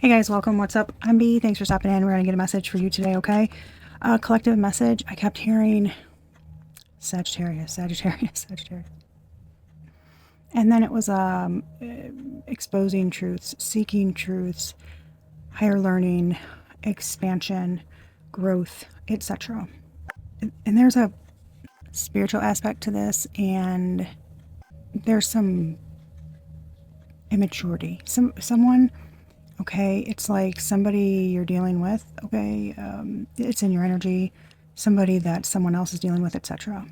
Hey guys, welcome. What's up? I'm B. Thanks for stopping in. We're going to get a message for you today, okay? Collective message. I kept hearing Sagittarius. And then it was exposing truths, seeking truths, higher learning, expansion, growth, etc. And there's a spiritual aspect to this, and there's some immaturity. Someone, okay, it's like somebody you're dealing with, okay, it's in your energy, somebody that someone else is dealing with, etc.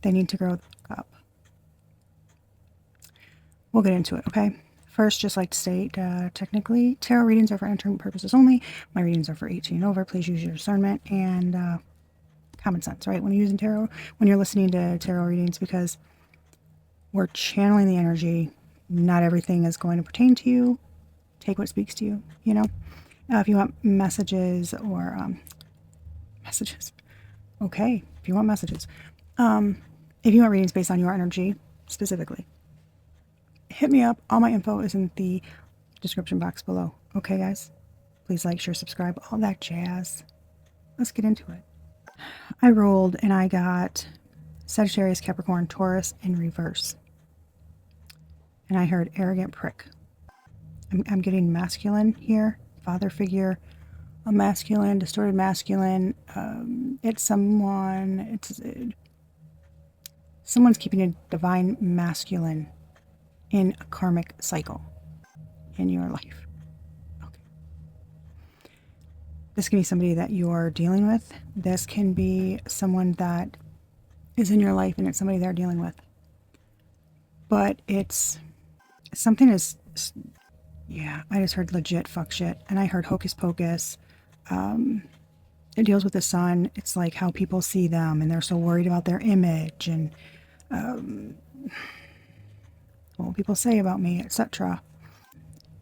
They need to grow up. We'll get into it, okay? First, just like to state, technically, tarot readings are for entertainment purposes only. My readings are for 18 and over. Please use your discernment and common sense, right? When you're using tarot, when you're listening to tarot readings, because we're channeling the energy. Not everything is going to pertain to you. Take what speaks to you, you know? If you want messages or messages, okay, if you want messages. If you want readings based on your energy specifically, hit me up. All my info is in the description box below. Okay, guys? Please like, share, subscribe, all that jazz. Let's get into it. I rolled and I got Sagittarius, Capricorn, Taurus in reverse. And I heard arrogant prick. I'm getting masculine here, father figure, a masculine, distorted masculine. It's someone, someone's keeping a divine masculine in a karmic cycle in your life. Okay. This can be somebody that you're dealing with. This can be someone that is in your life and it's somebody they're dealing with. But it's something is, yeah, I just heard legit fuck shit. And I heard hocus pocus. It deals with the sun. It's like how people see them and they're so worried about their image and what will people say about me, etc.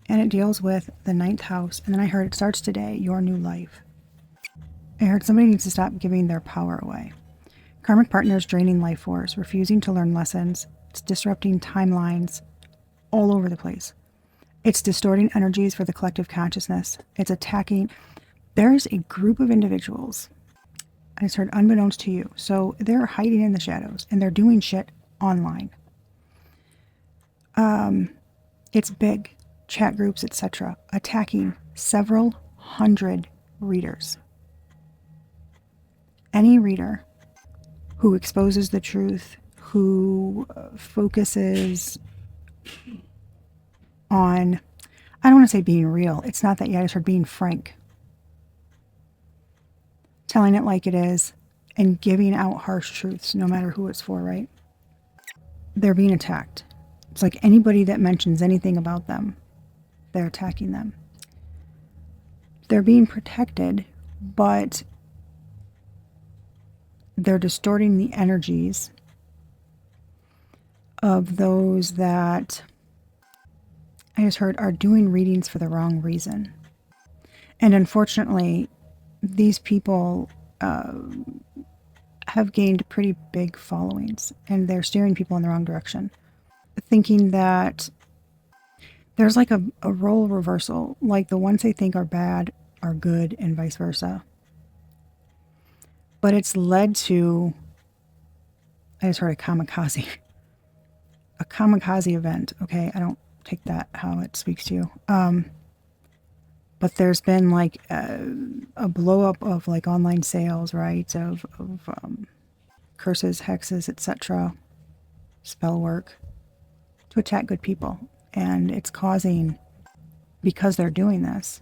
And it deals with the 9th house. And then I heard it starts today, your new life. I heard somebody needs to stop giving their power away. Karmic partners draining life force, refusing to learn lessons. It's disrupting timelines all over the place. It's distorting energies for the collective consciousness. It's attacking. There's a group of individuals, I just heard unbeknownst to you. So they're hiding in the shadows and they're doing shit online. It's big. Chat groups, etc. Attacking several hundred readers. Any reader who exposes the truth, who focuses on, I don't want to say being real. It's not that yet. I just heard being frank. Telling it like it is and giving out harsh truths, no matter who it's for, right? They're being attacked. It's like anybody that mentions anything about them, they're attacking them. They're being protected, but they're distorting the energies of those that I just heard are doing readings for the wrong reason. And unfortunately, these people have gained pretty big followings and they're steering people in the wrong direction, thinking that there's like a role reversal, like the ones they think are bad are good and vice versa. But it's led to, I just heard a kamikaze event. Okay, I don't take that how it speaks to you. But there's been like a blow up of like online sales, right? Of curses, hexes, etc. Spell work to attack good people. And it's causing, because they're doing this,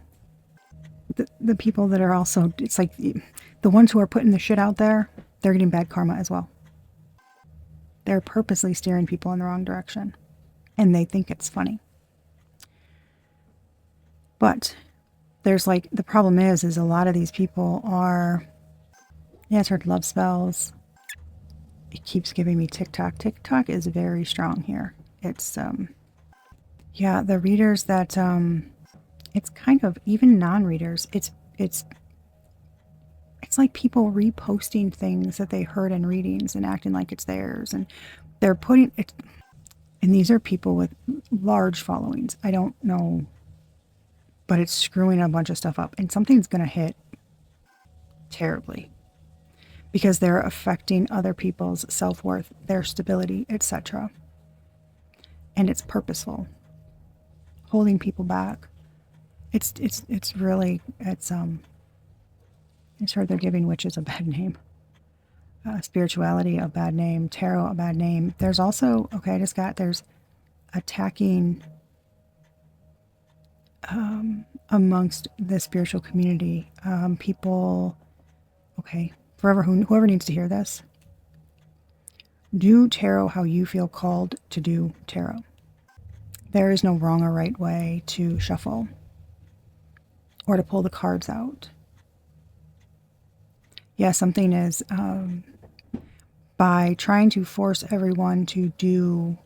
the people that are also, it's like the ones who are putting the shit out there, they're getting bad karma as well. They're purposely steering people in the wrong direction. And they think it's funny. But there's like, the problem is a lot of these people are, yeah, it's heard love spells. It keeps giving me TikTok. TikTok is very strong here. It's, yeah, the readers that, it's kind of, even non-readers, it's like people reposting things that they heard in readings and acting like it's theirs. And they're putting it, and these are people with large followings. I don't know but it's screwing a bunch of stuff up, and something's going to hit terribly because they're affecting other people's self-worth, their stability, etc. And it's purposeful, holding people back. It's really, it's heard they're giving witches a bad name, spirituality a bad name, tarot a bad name. There's also, okay, there's attacking amongst the spiritual community. People, okay, whoever needs to hear this, do tarot how you feel called to do tarot. There is no wrong or right way to shuffle or to pull the cards out. Yeah, something is, by trying to force everyone to do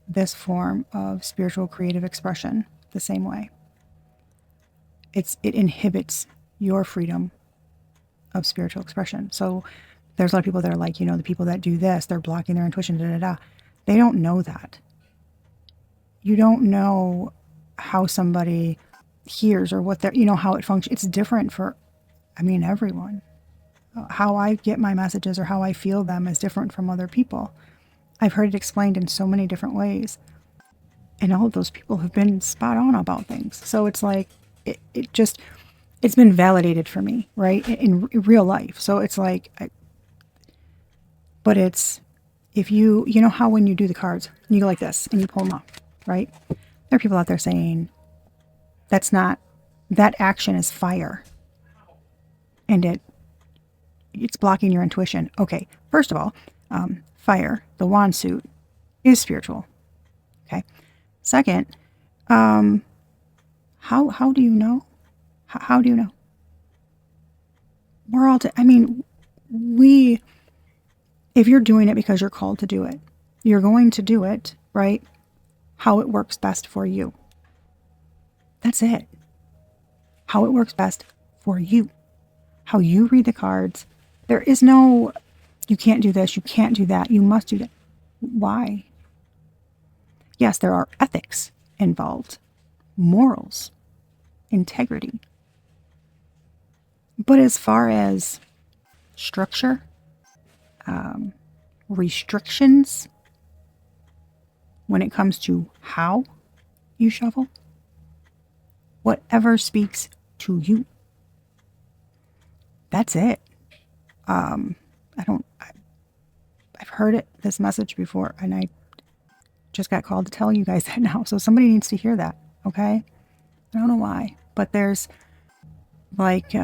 this form of spiritual creative expression the same way, it inhibits your freedom of spiritual expression. So there's a lot of people that are like, the people that do this, they're blocking their intuition, da da da. They don't know that. You don't know how somebody hears or what they're, how it functions. It's different for, everyone. How I get my messages or how I feel them is different from other people. I've heard it explained in so many different ways. And all of those people have been spot on about things. So it's like, it's been validated for me, right? In real life. So it's like, but it's, if you know how when you do the cards, and you go like this, and you pull them up, right? There are people out there saying, that action is fire. And it's blocking your intuition. Okay, first of all, fire, the wand suit, is spiritual. Okay. Second, how do you know? How do you know? We're all, if you're doing it because you're called to do it, you're going to do it, right? How it works best for you. That's it. How it works best for you. How you read the cards. There is no, you can't do this, you can't do that, you must do that. Why? Yes, there are ethics involved, morals, integrity. But as far as structure, restrictions, when it comes to how you shuffle, whatever speaks to you, that's it. I've heard this message before, and I just got called to tell you guys that now. So somebody needs to hear that, okay? I don't know why, but there's like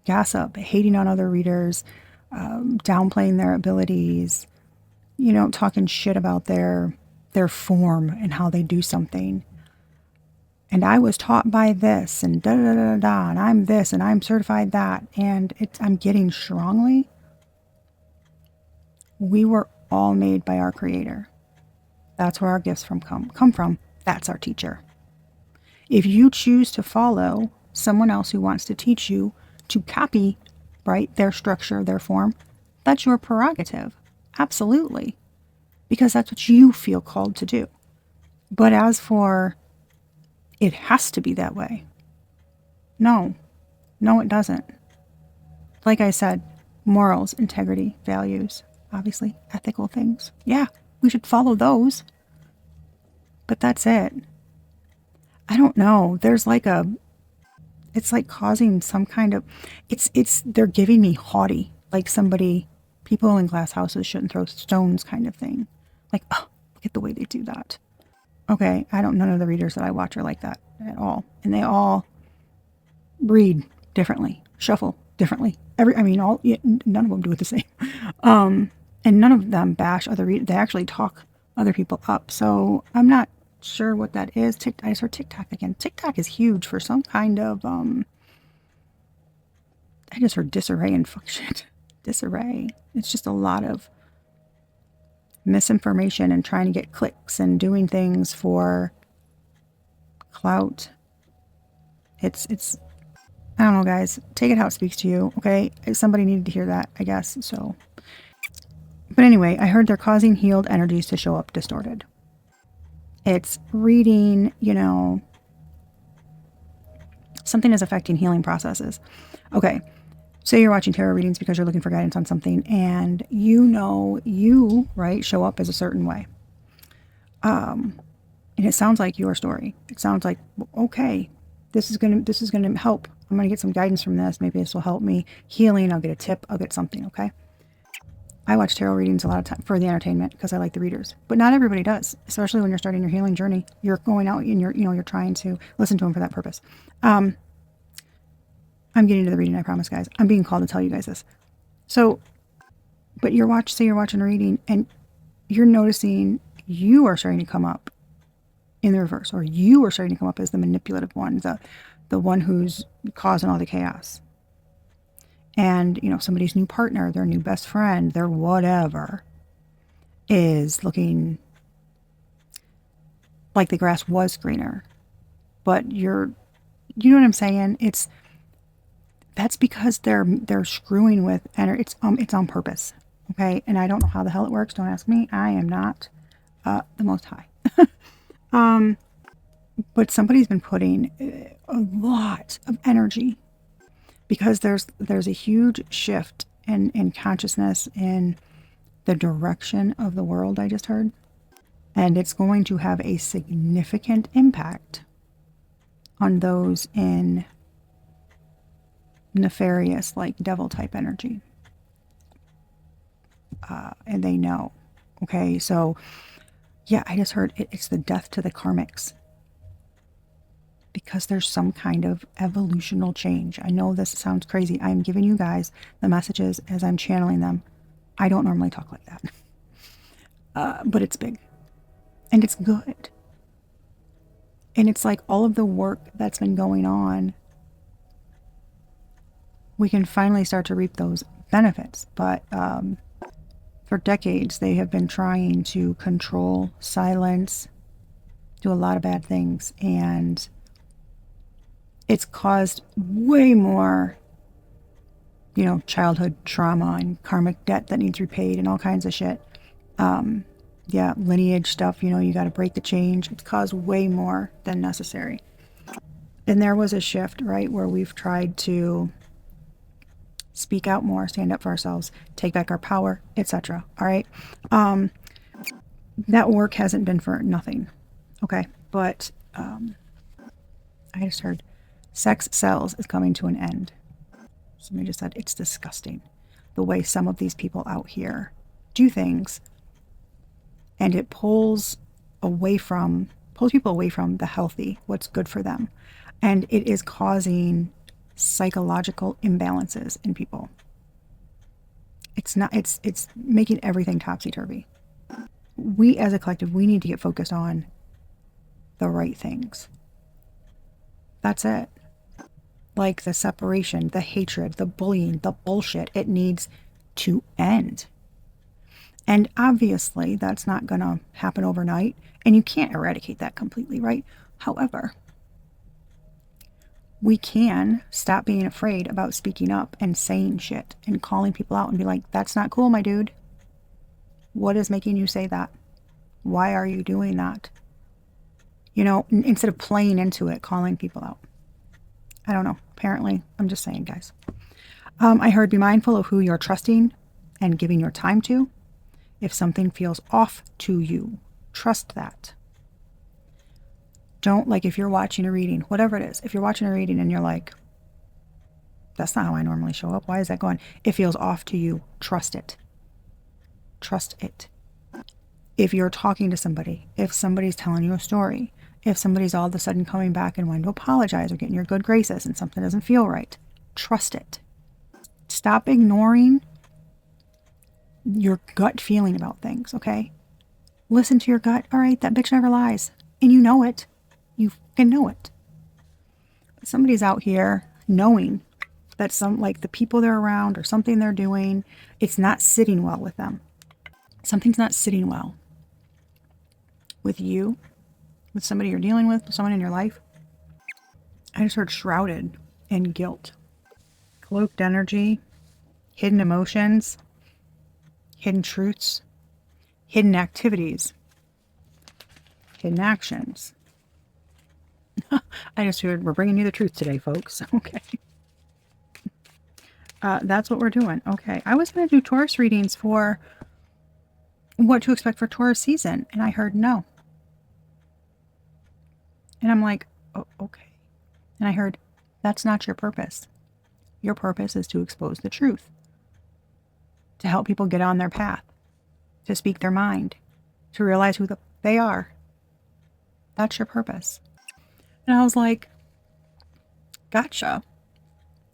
gossip, hating on other readers, downplaying their abilities, talking shit about their form and how they do something. And I was taught by this, and da da da da da, and I'm this, and I'm certified that, and I'm getting strongly. We were all made by our Creator. That's where our gifts come from. That's our teacher. If you choose to follow someone else who wants to teach you to copy, right, their structure, their form, that's your prerogative. Absolutely. Because that's what you feel called to do. But as for it has to be that way. No, it doesn't. Like I said, morals, integrity, values, obviously ethical things. Yeah, we should follow those. But that's it. I don't know. There's like it's like causing some kind of, they're giving me haughty, like people in glass houses shouldn't throw stones kind of thing. Like, oh, look at the way they do that. Okay, none of the readers that I watch are like that at all. And they all read differently, shuffle differently. None of them do it the same. And none of them bash other readers. They actually talk other people up. So I'm not sure what that is. I saw TikTok again. TikTok is huge for some kind of, I just heard disarray and fuck shit. Disarray. It's just a lot of misinformation and trying to get clicks and doing things for clout. It's I don't know, guys. Take it how it speaks to you, okay? Somebody needed to hear that, I guess. So, but anyway, I heard they're causing healed energies to show up distorted. It's reading, Something is affecting healing processes. Okay. Say you're watching tarot readings because you're looking for guidance on something, and you, right, show up as a certain way. And it sounds like your story. It sounds like, okay, this is gonna help. I'm gonna get some guidance from this. Maybe this will help me healing. I'll get a tip. I'll get something. Okay. I watch tarot readings a lot of time for the entertainment because I like the readers, but not everybody does. Especially when you're starting your healing journey, you're going out and you're trying to listen to them for that purpose. I'm getting to the reading, I promise, guys. I'm being called to tell you guys this. So, but say you're watching a reading and you're noticing you are starting to come up in the reverse, or you are starting to come up as the manipulative one, the one who's causing all the chaos. And, somebody's new partner, their new best friend, their whatever, is looking like the grass was greener. But you know what I'm saying? That's because they're screwing with energy. It's on purpose. Okay. And I don't know how the hell it works. Don't ask me. I am not the Most High. But somebody's been putting a lot of energy because there's a huge shift in consciousness in the direction of the world, I just heard. And it's going to have a significant impact on those in nefarious, like devil type energy. And they know. Okay, so yeah, I just heard it's the death to the karmics. Because there's some kind of evolutional change. I know this sounds crazy. I'm giving you guys the messages as I'm channeling them. I don't normally talk like that. But it's big. And it's good. And it's like all of the work that's been going on, we can finally start to reap those benefits. But for decades, they have been trying to control, silence, do a lot of bad things. And it's caused way more, childhood trauma and karmic debt that needs repaid and all kinds of shit. Yeah, lineage stuff, you got to break the change. It's caused way more than necessary. And there was a shift, right, where we've tried to speak out more, stand up for ourselves, take back our power, etc. All right. That work hasn't been for nothing. Okay. But I just heard sex sells is coming to an end. Somebody just said it's disgusting the way some of these people out here do things, and it pulls people away from the healthy, what's good for them. And it is causing psychological imbalances in people. It's making everything topsy-turvy. We as a collective, we need to get focused on the right things. That's it. Like the separation, the hatred, the bullying, the bullshit, it needs to end. And obviously, that's not going to happen overnight, and you can't eradicate that completely, right? However, we can stop being afraid about speaking up and saying shit and calling people out and be like, that's not cool, my dude. What is making you say that? Why are you doing that? Instead of playing into it, calling people out. I don't know. Apparently, I'm just saying, guys. I heard be mindful of who you're trusting and giving your time to. If something feels off to you, trust that. Don't, if you're watching a reading, whatever it is, if you're watching a reading and you're like, that's not how I normally show up. Why is that going? It feels off to you. Trust it. Trust it. If you're talking to somebody, if somebody's telling you a story, if somebody's all of a sudden coming back and wanting to apologize or getting your good graces and something doesn't feel right, trust it. Stop ignoring your gut feeling about things, okay? Listen to your gut. All right, that bitch never lies. And you know it. You can know it. But somebody's out here knowing that the people they're around or something they're doing, it's not sitting well with them. Something's not sitting well with you, with somebody you're dealing with someone in your life. I just heard shrouded in guilt. Cloaked energy, hidden emotions, hidden truths, hidden activities, hidden actions. I just heard we're bringing you the truth today, folks. Okay. That's what we're doing. Okay. I was going to do Taurus readings for what to expect for Taurus season, and I heard no. And I'm like, oh, okay. And I heard, that's not your purpose. Your purpose is to expose the truth, to help people get on their path, to speak their mind, to realize who they are. That's your purpose. And I was like, gotcha.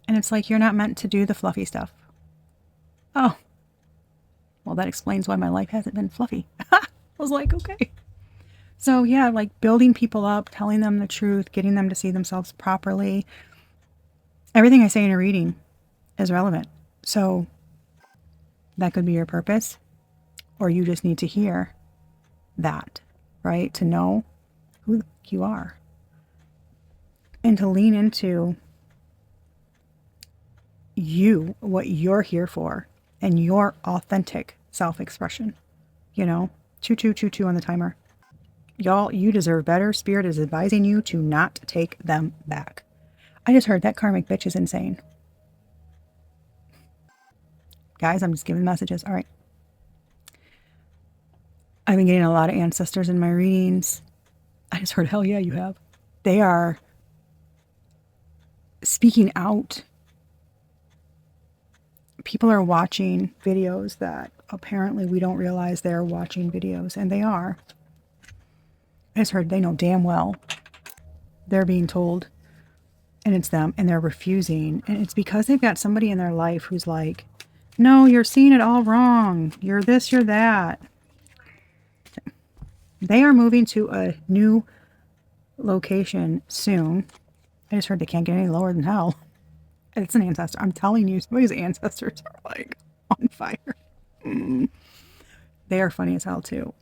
And it's like, you're not meant to do the fluffy stuff. Oh, well, that explains why my life hasn't been fluffy. I was like, okay. So yeah, like building people up, telling them the truth, getting them to see themselves properly. Everything I say in a reading is relevant. So that could be your purpose, or you just need to hear that, right? To know who you are and to lean into you, what you're here for, and your authentic self-expression. You know, choo choo choo choo on the timer. Y'all, you deserve better. Spirit is advising you to not take them back. I just heard that karmic bitch is insane. Guys, I'm just giving messages. All right. I've been getting a lot of ancestors in my readings. I just heard, hell yeah, you have. They are speaking out. People are watching videos that apparently we don't realize they're watching videos, and they are. I just heard they know damn well they're being told, and it's them, and they're refusing. And it's because they've got somebody in their life who's like, no, you're seeing it all wrong. You're this, you're that. They are moving to a new location soon. I just heard they can't get any lower than hell. It's an ancestor. I'm telling you, somebody's ancestors are like on fire. They are funny as hell too.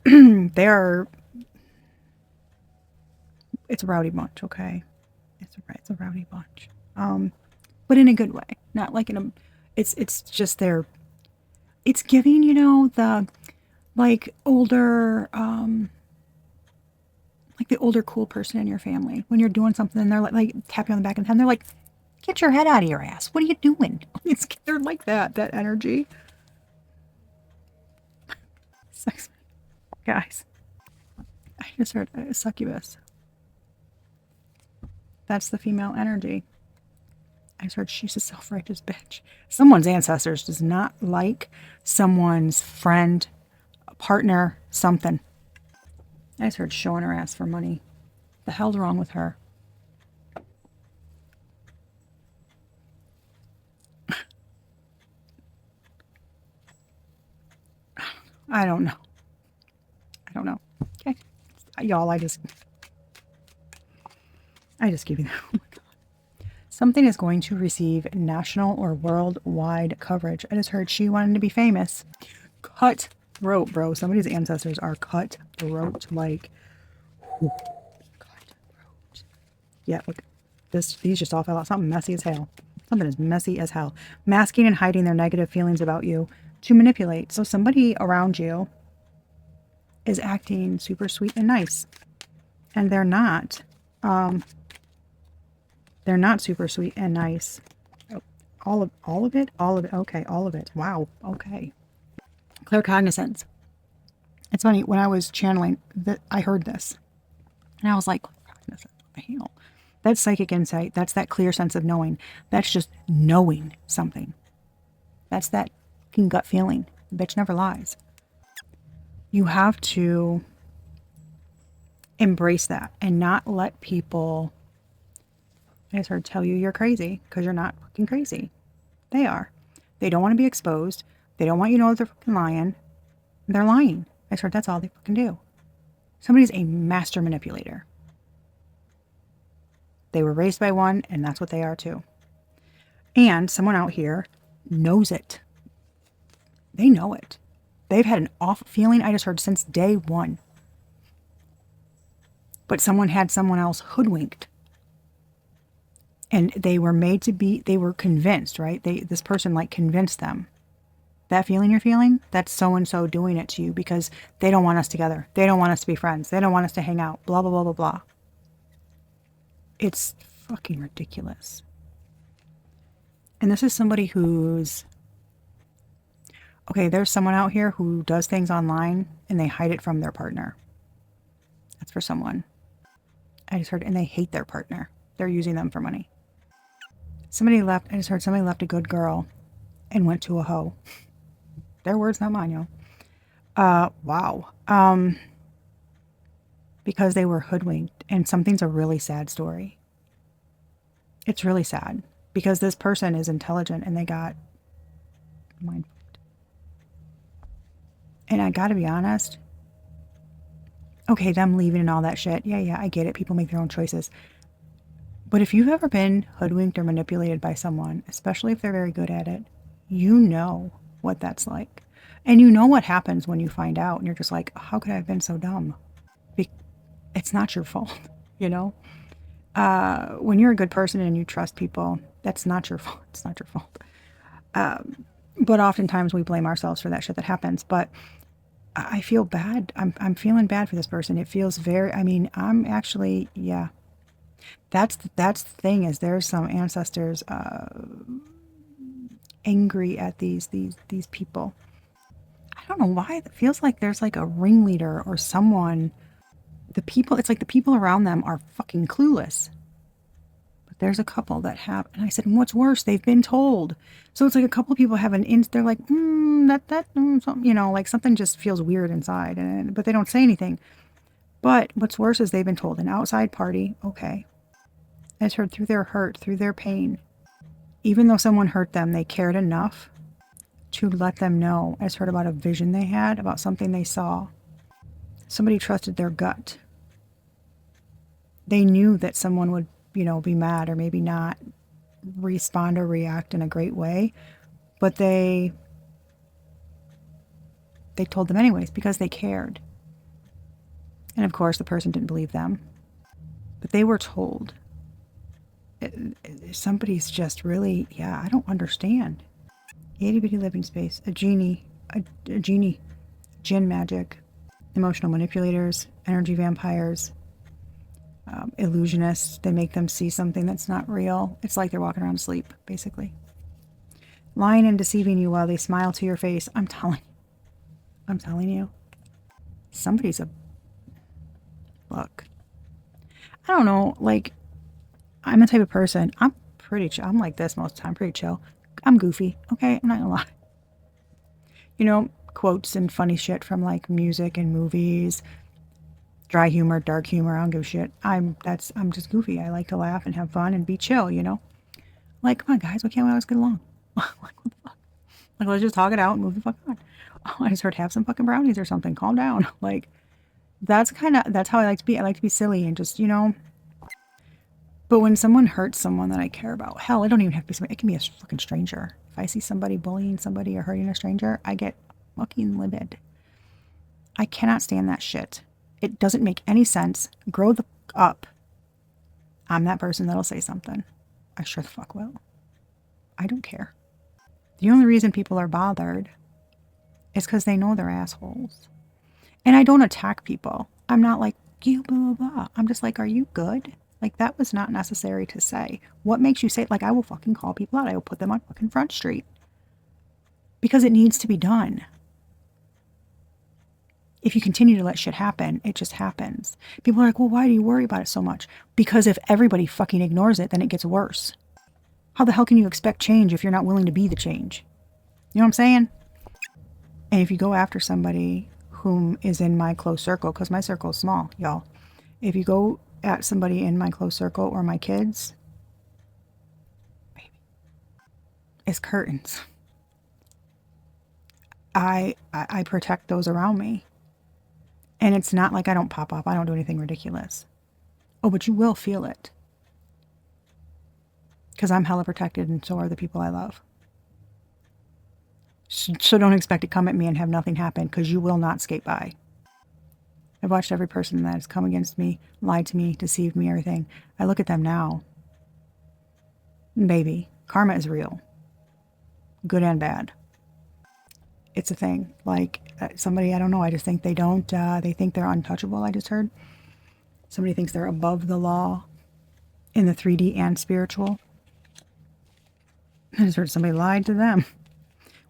It's a rowdy bunch, okay? It's a rowdy bunch. But in a good way. Not like in a, it's just it's giving, you know, the like older, like the older cool person in your family. When you're doing something and they're like tap you on the back of the head, and they're like, get your head out of your ass. What are you doing? They're like that energy. Sex. Guys, I just heard a succubus. That's the female energy. I just heard she's a self-righteous bitch. Someone's ancestors does not like someone's friend, partner, something. I just heard showing her ass for money. The hell's wrong with her? I don't know. Okay. Y'all, I just give you that. Oh my God. Something is going to receive national or worldwide coverage. I just heard she wanted to be famous. Cutthroat, bro. Somebody's ancestors are cutthroat. Like, cutthroat. Yeah, look. These just all fell out. Something messy as hell. Something is messy as hell. Masking and hiding their negative feelings about you to manipulate. So somebody around you is acting super sweet and nice. And they're not. They're not super sweet and nice. All of it? Okay, all of it. Wow. Okay. Claircognizance. It's funny, when I was channeling, I heard this. And I was like, claircognizance, what the hell? That's psychic insight. That's that clear sense of knowing. That's just knowing something. That's that gut feeling. The bitch never lies. You have to embrace that and not let people, I just heard, tell you you're crazy, because you're not fucking crazy. They are. They don't want to be exposed. They don't want you to know they're fucking lying. They're lying. I just heard that's all they fucking do. Somebody's a master manipulator. They were raised by one, and that's what they are too. And someone out here knows it. They know it. They've had an off feeling, I just heard, since day one. But someone had someone else hoodwinked. And they were made to be, they were convinced, right? This person like convinced them. That feeling you're feeling, that's so-and-so doing it to you because they don't want us together. They don't want us to be friends. They don't want us to hang out. Blah, blah, blah, blah, blah. It's fucking ridiculous. And this is somebody who's, okay, there's someone out here who does things online and they hide it from their partner. That's for someone. I just heard, and they hate their partner. They're using them for money. Somebody left, I just heard somebody left a good girl and went to a hoe. Their words, not mine, yo. Wow. Because they were hoodwinked, and something's a really sad story. It's really sad because this person is intelligent and they got mind fucked. And I gotta be honest. Okay, them leaving and all that shit. Yeah, I get it. People make their own choices. But if you've ever been hoodwinked or manipulated by someone, especially if they're very good at it, you know what that's like. And you know what happens when you find out and you're just like, how could I have been so dumb? It's not your fault, you know? When you're a good person and you trust people, that's not your fault. It's not your fault. But oftentimes we blame ourselves for that shit that happens. But I feel bad. I'm feeling bad for this person. It feels very, I mean, I'm actually, yeah. That's the thing is there's some ancestors angry at these people. I don't know why. It feels like there's like a ringleader or someone. The people, it's like the people around them are fucking clueless. But there's a couple that have, and I said, what's worse? They've been told. So it's like a couple of people have they're like, something, you know, like something just feels weird inside, but they don't say anything. But what's worse is they've been told an outside party, okay. It's heard through their hurt, through their pain. Even though someone hurt them, they cared enough to let them know. I heard about a vision they had, about something they saw. Somebody trusted their gut. They knew that someone would, you know, be mad or maybe not respond or react in a great way, but they told them anyways because they cared. And of course, the person didn't believe them, but they were told. Somebody's just really, yeah, I don't understand. Itty bitty living space, a genie, jinn magic, emotional manipulators, energy vampires, illusionists. They make them see something that's not real. It's like they're walking around asleep, basically. Lying and deceiving you while they smile to your face. I'm telling you. Somebody's a... Look. I don't know, like, I'm the type of person, I'm pretty chill. I'm like this most of the time, pretty chill. I'm goofy, okay? I'm not gonna lie. You know, quotes and funny shit from like music and movies, dry humor, dark humor, I don't give a shit. I'm just goofy. I like to laugh and have fun and be chill, you know? Like, come on guys, why can't we always get along? Like, what the fuck? Like, let's just talk it out and move the fuck on. Oh, I just heard have some fucking brownies or something. Calm down. Like, that's how I like to be. I like to be silly and just, you know. But when someone hurts someone that I care about, hell, it don't even have to be somebody. It can be a fucking stranger. If I see somebody bullying somebody or hurting a stranger, I get fucking livid. I cannot stand that shit. It doesn't make any sense. Grow the fuck up. I'm that person that'll say something. I sure the fuck will. I don't care. The only reason people are bothered is because they know they're assholes. And I don't attack people. I'm not like, you blah, blah, blah. I'm just like, are you good? Like, that was not necessary to say. What makes you say it? Like, I will fucking call people out. I will put them on fucking Front Street. Because it needs to be done. If you continue to let shit happen, it just happens. People are like, well, why do you worry about it so much? Because if everybody fucking ignores it, then it gets worse. How the hell can you expect change if you're not willing to be the change? You know what I'm saying? And if you go after somebody whom is in my close circle, because my circle is small, y'all. If you go at somebody in my close circle or my kids, baby, it's curtains. I protect those around me. And it's not like I don't pop up. I don't do anything ridiculous. Oh, but you will feel it. Because I'm hella protected and so are the people I love. So don't expect to come at me and have nothing happen because you will not skate by. I've watched every person that has come against me, lied to me, deceived me, everything. I look at them now. Baby, karma is real. Good and bad. It's a thing. Like somebody, I don't know, I just think they think they're untouchable, I just heard. Somebody thinks they're above the law. in the 3D and spiritual. I just heard somebody lied to them.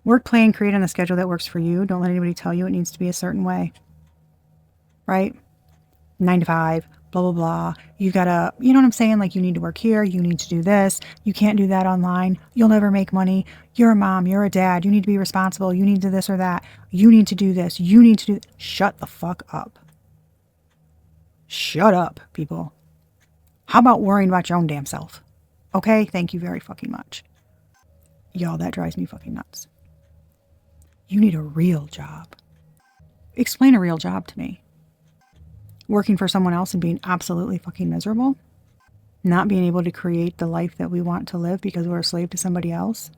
Work, play, and create on a schedule that works for you. Don't let anybody tell you it needs to be a certain way. Right? 9 to 5, blah, blah, blah. You gotta, you know what I'm saying? Like, you need to work here. You need to do this. You can't do that online. You'll never make money. You're a mom. You're a dad. You need to be responsible. You need to this or that. You need to do this. You need to do... Shut the fuck up. Shut up, people. How about worrying about your own damn self? Okay? Thank you very fucking much. Y'all, that drives me fucking nuts. You need a real job. Explain a real job to me. Working for someone else and being absolutely fucking miserable? Not being able to create the life that we want to live because we're a slave to somebody else?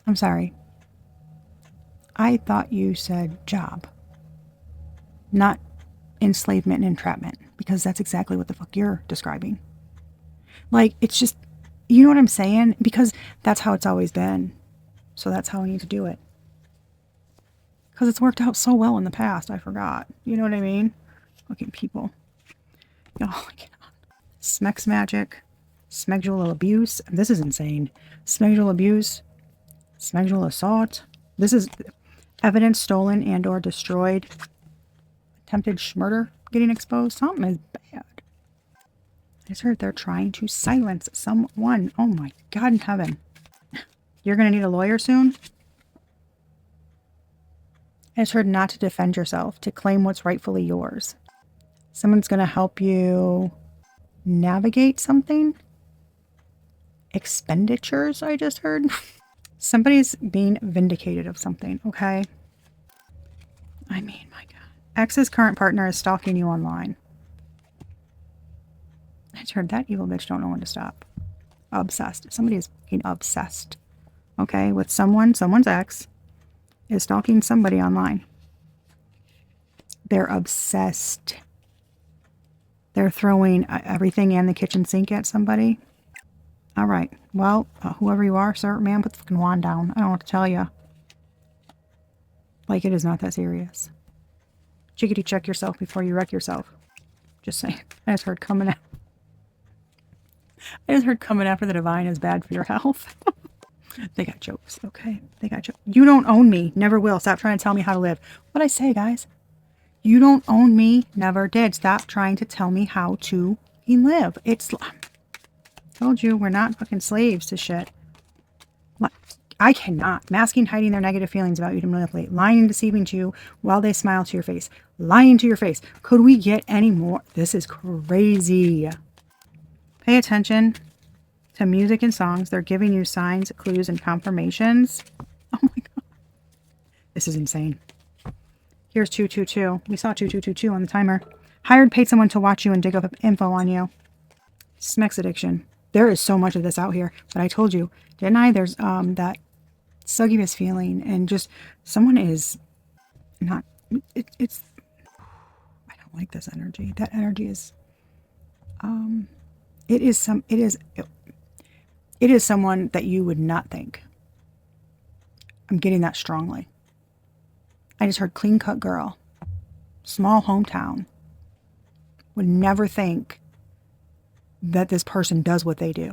I'm sorry. I thought you said job. Not enslavement and entrapment, because that's exactly what the fuck you're describing. Like, it's just, you know what I'm saying? Because that's how it's always been. So that's how we need to do it. Because it's worked out so well in the past, I forgot. You know what I mean? Fucking people. Oh, I cannot. Smex magic. Smexual abuse. This is insane. Smexual abuse. Smexual assault. This is evidence stolen and or destroyed. Attempted murder getting exposed. Something is bad. I just heard they're trying to silence someone. Oh my God in heaven. You're going to need a lawyer soon? I just heard not to defend yourself, to claim what's rightfully yours. Someone's going to help you navigate something. Expenditures, I just heard. Somebody's being vindicated of something, okay? I mean, my God. Ex's current partner is stalking you online. I just heard that evil bitch don't know when to stop. Obsessed. Somebody is being obsessed, okay, with someone's ex is stalking somebody online. They're obsessed. They're throwing everything and the kitchen sink at somebody. All right. Well, whoever you are, sir, ma'am, put the fucking wand down. I don't know what to tell you. Like, it is not that serious. Chickadee check yourself before you wreck yourself. Just saying. I just heard coming after the divine is bad for your health. They got jokes, okay? They got jokes. You don't own me. Never will. Stop trying to tell me how to live. What'd I say, guys? You don't own me. Never did. Stop trying to tell me how to live. Told you, we're not fucking slaves to shit. I cannot. Masking, hiding their negative feelings about you to manipulate. Lying and deceiving to you while they smile to your face. Lying to your face. Could we get any more? This is crazy. Pay attention to music and songs. They're giving you signs, clues, and confirmations. Oh my God. This is insane. Here's 222. We saw 2222 on the timer. Hired, paid someone to watch you and dig up info on you. Smex addiction. There is so much of this out here. But I told you, didn't I? There's that succubus feeling. And just someone is not... It's... I don't like this energy. That energy is... It is someone that you would not think. I'm getting that strongly. I just heard clean-cut girl. Small hometown. Would never think that this person does what they do.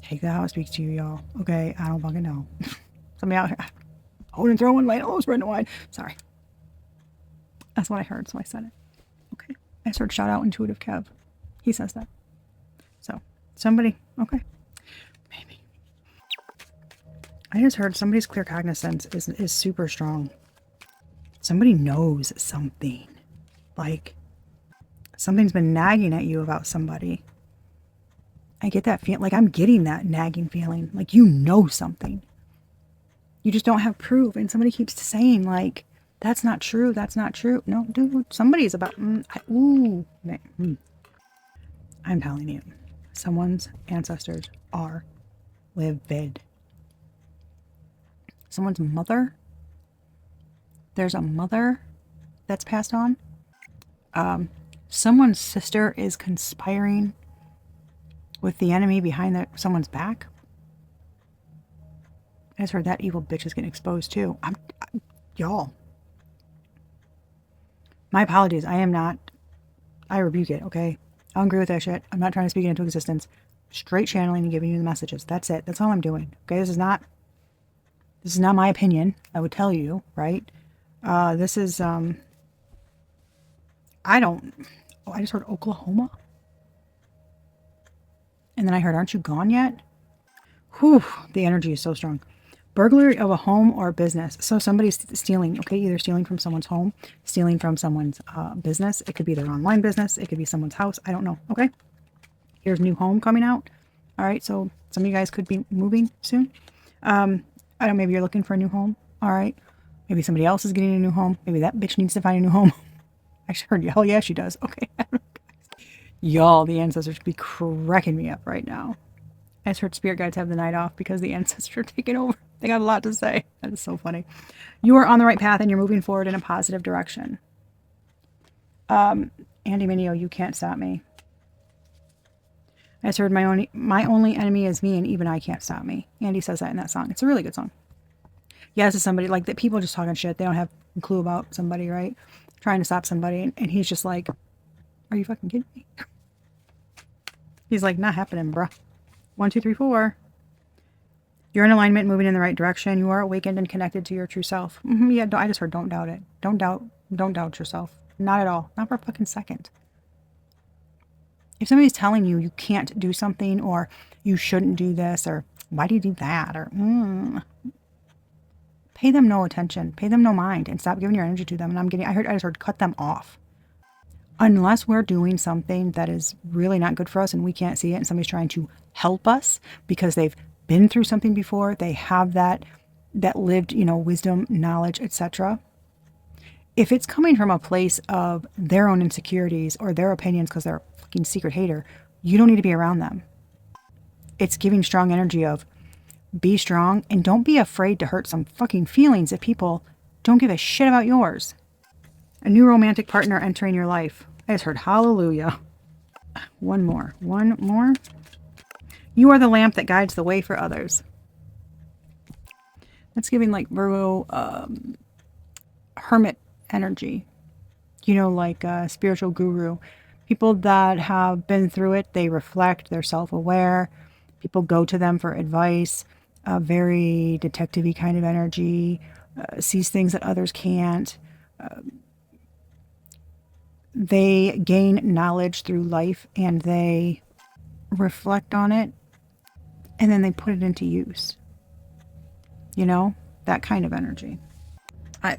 Take that how it speaks to you, y'all. Okay, I don't fucking know. Somebody out here. Holding, throwing, laying low, spreading wide. Sorry. That's what I heard, so I said it. Okay. I just heard shout out intuitive Kev. He says that. So, somebody, okay. Maybe. I just heard somebody's clear cognizance is super strong. Somebody knows something. Like, something's been nagging at you about somebody. I get that feeling. Like, I'm getting that nagging feeling. Like, you know something. You just don't have proof. And somebody keeps saying, like, that's not true. That's not true. No, dude, somebody's about... I'm telling you. Someone's ancestors are livid. Someone's mother. There's a mother that's passed on. Someone's sister is conspiring with the enemy behind someone's back. I just heard that evil bitch is getting exposed too. Y'all. My apologies. I rebuke it, okay? I don't agree with that shit. I'm not trying to speak it into existence. Straight channeling and giving you the messages. That's it. That's all I'm doing. Okay, this is not my opinion. I would tell you, right? This is I just heard Oklahoma. And then I heard, aren't you gone yet? Whew, the energy is so strong. Burglary of a home or business. So somebody's stealing, okay? Either stealing from someone's home, stealing from someone's business. It could be their online business. It could be someone's house. I don't know, okay? Here's new home coming out. All right, so some of you guys could be moving soon. I don't know, maybe you're looking for a new home. All right. Maybe somebody else is getting a new home. Maybe that bitch needs to find a new home. I heard you. Hell yeah, she does. Okay. Y'all, the ancestors be cracking me up right now. I just heard spirit guides have the night off because the ancestors are taking over. They got a lot to say. That is so funny. You are on the right path and you're moving forward in a positive direction. Andy Mineo, you can't stop me. I just heard my only enemy is me and even I can't stop me. Andy says that in that song. It's a really good song. Yeah, this is somebody like that. People just talking shit. They don't have a clue about somebody, right? Trying to stop somebody. And he's just like, are you fucking kidding me? He's like, not happening, bruh. 1, 2, 3, 4. You're in alignment, moving in the right direction. You are awakened and connected to your true self. Yeah, I just heard, don't doubt it. Don't doubt yourself. Not at all. Not for a fucking second. If somebody's telling you you can't do something or you shouldn't do this or why do you do that or pay them no attention, pay them no mind and stop giving your energy to them. And I just heard cut them off. Unless we're doing something that is really not good for us and we can't see it and somebody's trying to help us because they've been through something before, they have that lived, wisdom, knowledge, etc. If it's coming from a place of their own insecurities or their opinions because they're a fucking secret hater, you don't need to be around them. It's giving strong energy of be strong and don't be afraid to hurt some fucking feelings if people don't give a shit about yours. A new romantic partner entering your life. I just heard hallelujah. One more. You are the lamp that guides the way for others. That's giving like Virgo hermit energy. Like a spiritual guru. People that have been through it, they reflect, they're self-aware. People go to them for advice. A very detective-y kind of energy. Sees things that others can't. They gain knowledge through life and they reflect on it and then they put it into use. That kind of energy. I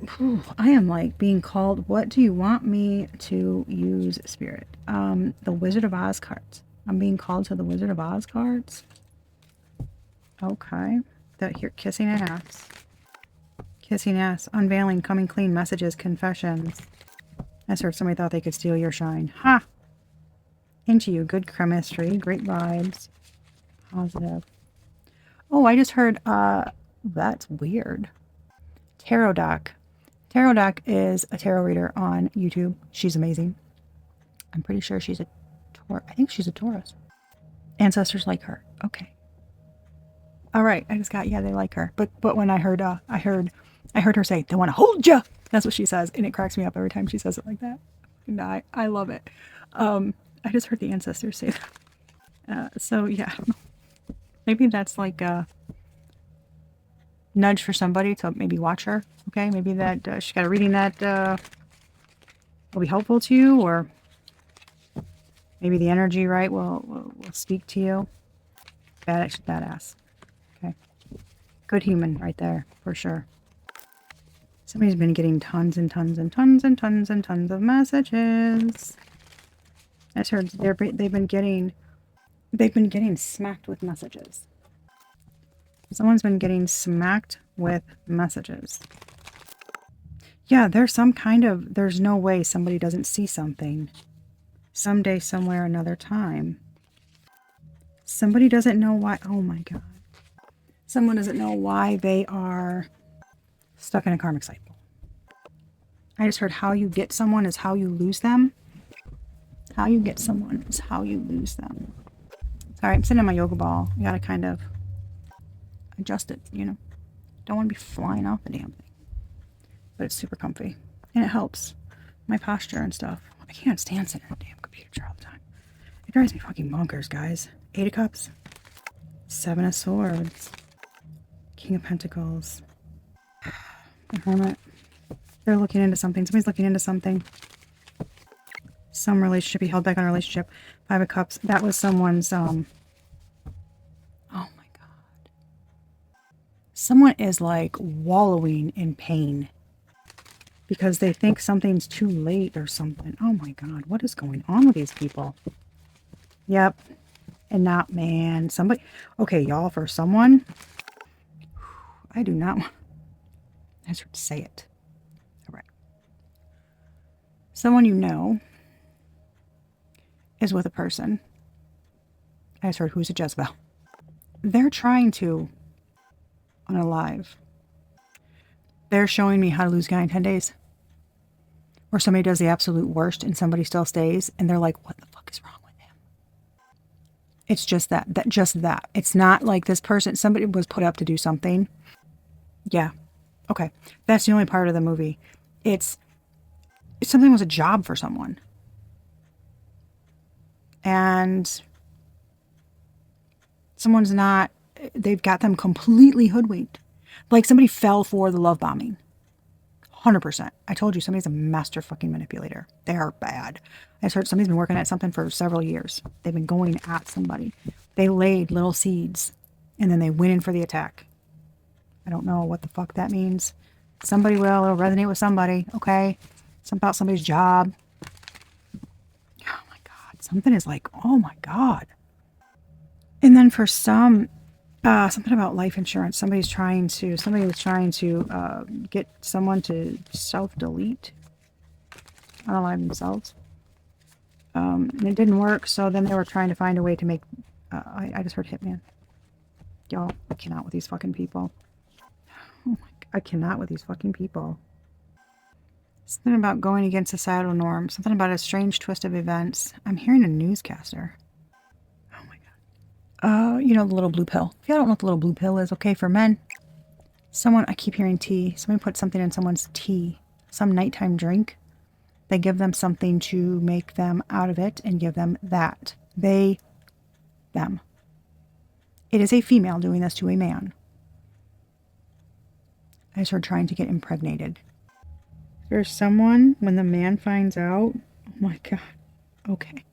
am like being called. What do you want me to use, Spirit? The Wizard of Oz cards. I'm being called to the Wizard of Oz cards. Okay. Here, kissing ass. Kissing ass. Unveiling, coming clean, messages, confessions. I heard somebody thought they could steal your shine. Ha! Into you. Good chemistry. Great vibes. Positive. Oh, I just heard, that's weird. Tarot Doc. Tarot Doc is a tarot reader on YouTube. She's amazing. I'm pretty sure she's a Taurus. I think she's a Taurus. Ancestors like her. Okay. All right. I just got, they like her. But when I heard her say, they want to hold ya. That's what she says. And it cracks me up every time she says it like that. And I love it. I just heard the ancestors say that. So yeah. Maybe that's like a nudge for somebody to maybe watch her. Okay. Maybe that she got a reading that will be helpful to you, or maybe the energy, right, will speak to you. Badass. Okay. Good human right there, for sure. Somebody's been getting tons and tons and tons and tons and tons of messages. I just heard they've been getting smacked with messages. Someone's been getting smacked with messages. Yeah, there's no way somebody doesn't see something. Someday, somewhere, another time. Somebody doesn't know why. Oh my God. Someone doesn't know why they are stuck in a karmic cycle. I just heard how you get someone is how you lose them. How you get someone is how you lose them. Sorry, I'm sitting on my yoga ball. You gotta kind of adjust it, Don't want to be flying off the damn thing. But it's super comfy. And it helps my posture and stuff. I can't stand sitting on a damn computer chair all the time. drives me fucking bonkers, guys. 8 of Cups. 7 of Swords. King of Pentacles. The Hermit. They're looking into something. Somebody's looking into something. Some relationship. He held back on a relationship. 5 of Cups. That was someone's, oh my God. Someone is like wallowing in pain because they think something's too late or something. Oh my God. What is going on with these people? Yep. And not, man. Somebody. Okay, y'all, for someone. I do not want. I just heard to say it. All right. Someone you know is with a person. I just heard who's a Jezebel. They're trying to unalive. They're showing me how to lose a guy in 10 days. Or somebody does the absolute worst and somebody still stays and they're like, what the fuck is wrong with him? It's just that. Just that. It's not like this person, somebody was put up to do something. Yeah. Okay. That's the only part of the movie. It's something was a job for someone. And someone's not, they've got them completely hoodwinked. Like somebody fell for the love bombing. 100%. I told you somebody's a master fucking manipulator. They are bad. I just heard somebody's been working at something for several years. They've been going at somebody. They laid little seeds and then they went in for the attack. I don't know what the fuck that means. Somebody will. It'll resonate with somebody. Okay. Something about somebody's job. Oh my God. Something is like, oh my God. And then for some, something about life insurance. Somebody was trying to get someone to self-delete, unalive themselves. And it didn't work. So then they were trying to find a way to make, I just heard hitman. Y'all, I cannot with these fucking people. Oh my God, I cannot with these fucking people. Something about going against societal norms. Something about a strange twist of events. I'm hearing a newscaster. Oh my God. You know, the little blue pill. If y'all don't know what the little blue pill is, okay, for men. Someone, I keep hearing tea. Somebody put something in someone's tea. Some nighttime drink. They give them something to make them out of it and give them that. They, them. It is a female doing this to a man. I just heard trying to get impregnated. There's someone, when the man finds out, oh my God, okay.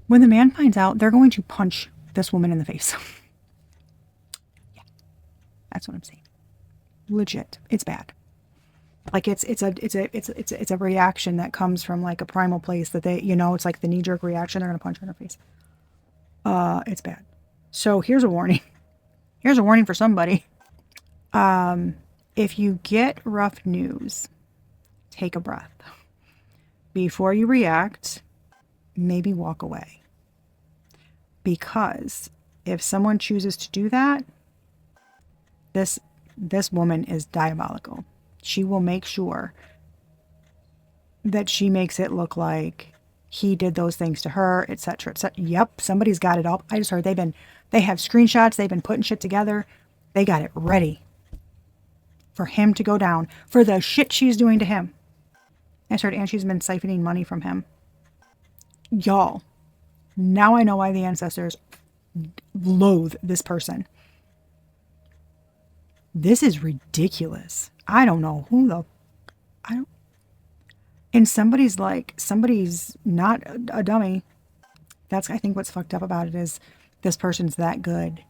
When the man finds out, they're going to punch this woman in the face. Yeah, that's what I'm saying. Legit, it's bad. Like it's a reaction that comes from like a primal place that they, you know, it's like the knee-jerk reaction. They're gonna punch her in the face. It's bad. So here's a warning. Here's a warning for somebody. If you get rough news, take a breath. Before you react, maybe walk away. Because if someone chooses to do that, this woman is diabolical. She will make sure that she makes it look like he did those things to her, etc., etc. Yep, somebody's got it all. I just heard they have screenshots, they've been putting shit together. They got it ready for him to go down for the shit she's doing to him. I heard, and she's been siphoning money from him. Y'all, now I know why the ancestors loathe this person. This is ridiculous. I don't know who the... And somebody's not a dummy. That's, I think, what's fucked up about it is this person's that good.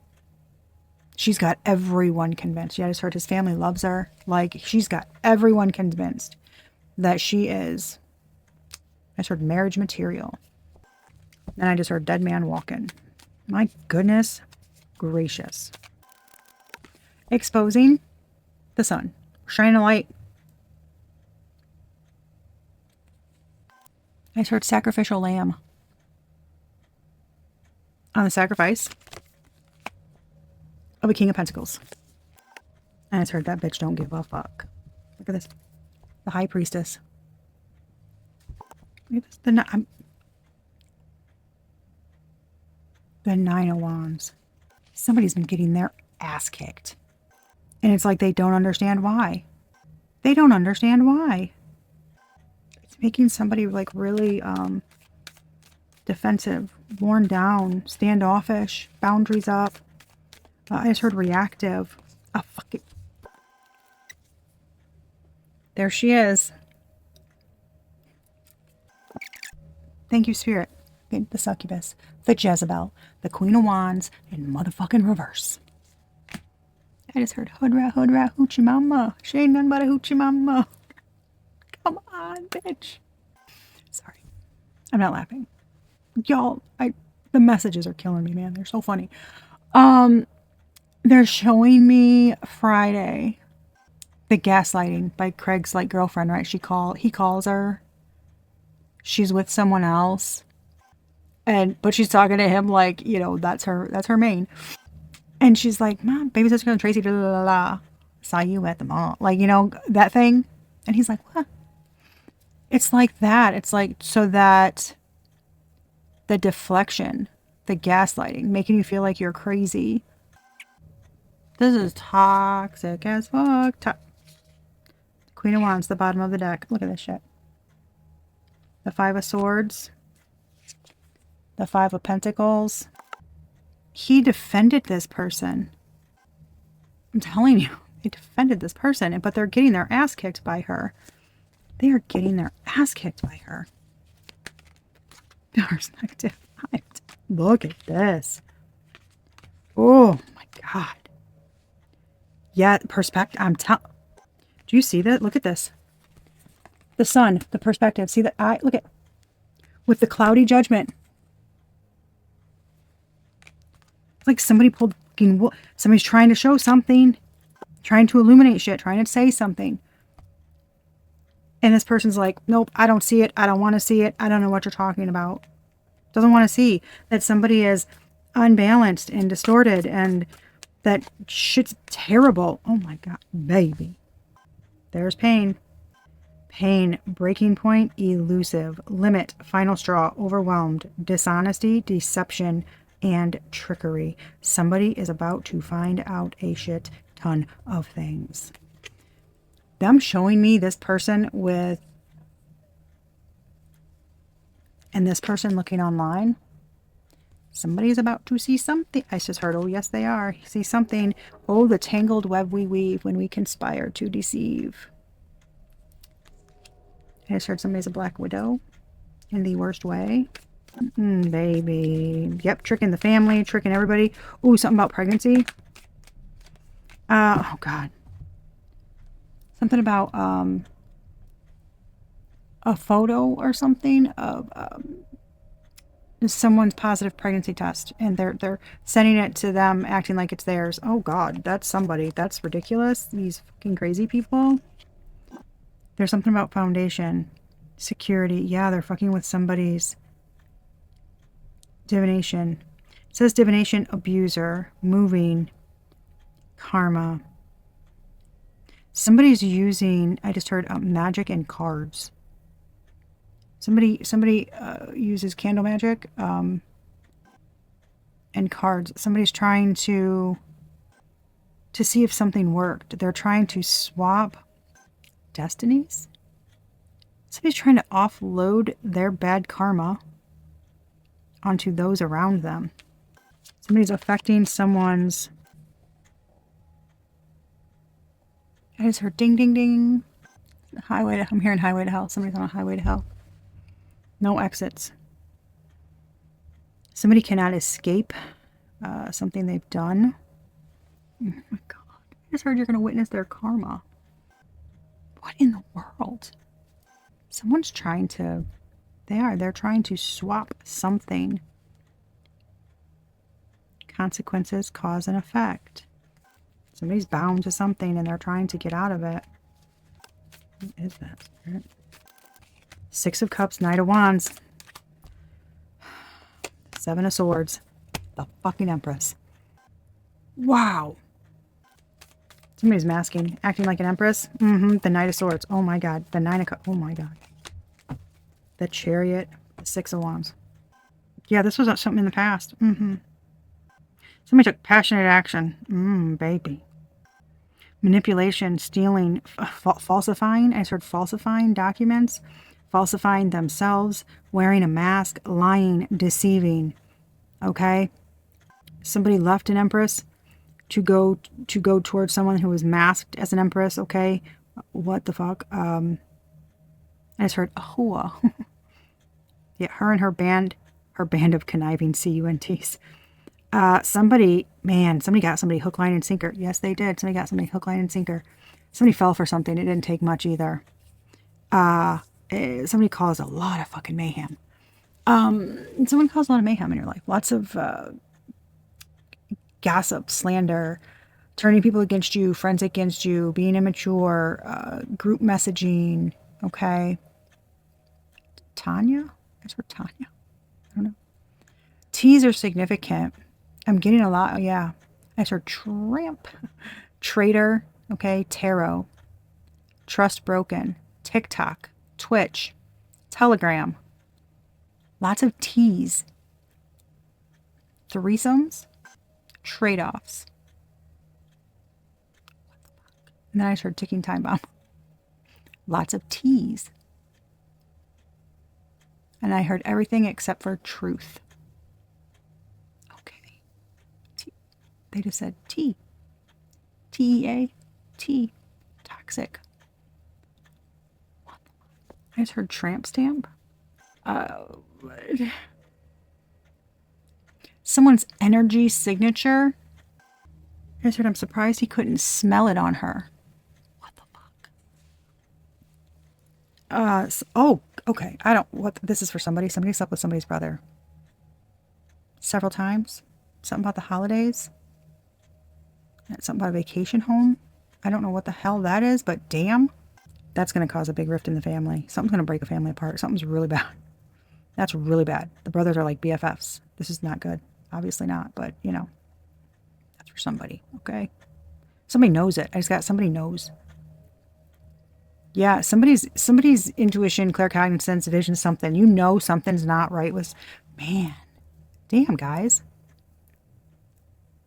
She's got everyone convinced. Yeah, I just heard his family loves her. Like, she's got everyone convinced that she is... I just heard marriage material. Then I just heard dead man walking. My goodness gracious. Exposing the sun. Shining a light. I just heard sacrificial lamb. On the sacrifice of a King of Pentacles. And I just heard that bitch don't give a fuck. Look at this. The High Priestess. Look at this. The Nine of Wands. Somebody's been getting their ass kicked. And it's like they don't understand why. They don't understand why. It's making somebody like really defensive, worn down, standoffish, boundaries up. I just heard reactive. Oh, fuck it. There she is. Thank you, Spirit. Okay, the succubus, the Jezebel, the Queen of Wands, in motherfucking reverse. I just heard hood rat, hoochie mama. She ain't nothing but a hoochie mama. Come on, bitch. Sorry. I'm not laughing. Y'all, the messages are killing me, man. They're so funny. They're showing me Friday, the gaslighting by Craig's like girlfriend, right? He calls her. She's with someone else. But she's talking to him like, you know, that's her main. And she's like, Mom, baby sister and Tracy, saw you at the mall. Like, you know, that thing. And he's like, what? It's like that. It's like, so that the deflection, the gaslighting, making you feel like you're crazy. This is toxic as fuck. Queen of Wands, the bottom of the deck. Look at this shit. The Five of Swords. The Five of Pentacles. He defended this person. I'm telling you, they defended this person, but they're getting their ass kicked by her. They are getting their ass kicked by her. Perspective. Look at this. Oh my God. Yeah, perspective. Do you see that? Look at this. The sun, the perspective. See the eye? Look at. With the cloudy judgment. It's like somebody pulled fucking wool. Somebody's trying to show something. Trying to illuminate shit. Trying to say something. And this person's like, nope, I don't see it. I don't want to see it. I don't know what you're talking about. Doesn't want to see that somebody is unbalanced and distorted and that shit's terrible. Oh my God, baby. There's pain. Pain, breaking point, elusive, limit, final straw, overwhelmed, dishonesty, deception, and trickery. Somebody is about to find out a shit ton of things. Them showing me this person with, and this person looking online. Somebody's about to see something. I just heard, oh yes they are. See something. Oh, the tangled web we weave when we conspire to deceive. I just heard somebody's a black widow in the worst way. Baby. Yep, tricking the family, tricking everybody. Ooh, something about pregnancy. Oh God. Something about a photo or something of someone's positive pregnancy test, and they're sending it to them acting like it's theirs. Oh God, that's somebody. That's ridiculous. These fucking crazy people. There's something about foundation, security. Yeah, they're fucking with somebody's divination. It says divination, abuser, moving, karma. Somebody's using, I just heard magic and cards. Somebody uses candle magic and cards. Somebody's trying to see if something worked. They're trying to swap destinies. Somebody's trying to offload their bad karma onto those around them. Somebody's affecting someone's. I just heard ding, ding, ding. I'm hearing highway to hell. Somebody's on a highway to hell. No exits. Somebody cannot escape something they've done. Oh my God. I just heard you're going to witness their karma. What in the world? Someone's trying to. They're trying to swap something. Consequences, cause and effect. Somebody's bound to something and they're trying to get out of it. What is that, Spirit? Six of Cups, Knight of Wands. Seven of Swords. The fucking Empress. Wow. Somebody's masking, acting like an Empress. The Knight of Swords. Oh my God. The Nine of Cups. Oh my God. The Chariot. The Six of Wands. Yeah, this was something in the past. Somebody took passionate action. Baby. Manipulation, stealing, falsifying. I heard falsifying documents. falsifying themselves, wearing a mask, lying, deceiving. Okay? Somebody left an Empress to go towards someone who was masked as an Empress. Okay? What the fuck? I just heard Ahua. Yeah, her and her band of conniving CUNTs. Somebody got somebody hook, line, and sinker. Yes, they did. Somebody got somebody hook, line, and sinker. Somebody fell for something. It didn't take much either. Somebody caused a lot of fucking mayhem. Someone caused a lot of mayhem in your life. Lots of gossip, slander, turning people against you, friends against you, being immature, group messaging. Okay. Tanya? I heard Tanya. I don't know. T's are significant. I'm getting a lot. Yeah. I heard tramp. Traitor. Okay. Tarot. Trust broken. TikTok. Twitch. Telegram. Lots of T's. Threesomes. Trade-offs. And then I heard ticking time bomb. Lots of T's. And I heard everything except for truth. Okay. T. They just said T. TEA. T. Toxic. What? I just heard tramp stamp. Someone's energy signature. I just heard I'm surprised he couldn't smell it on her. What the fuck? Oh, okay. I don't, what, this is for somebody. Somebody slept with somebody's brother. Several times. Something about the holidays. Something about a vacation home. I don't know what the hell that is, but damn. That's going to cause a big rift in the family. Something's going to break a family apart. Something's really bad. That's really bad. The brothers are like BFFs. This is not good. Obviously not, but you know. That's for somebody, okay? Somebody knows it. I just got somebody knows. Yeah, somebody's intuition, claircognizance, vision, something. You know something's not right with, man. Damn, guys.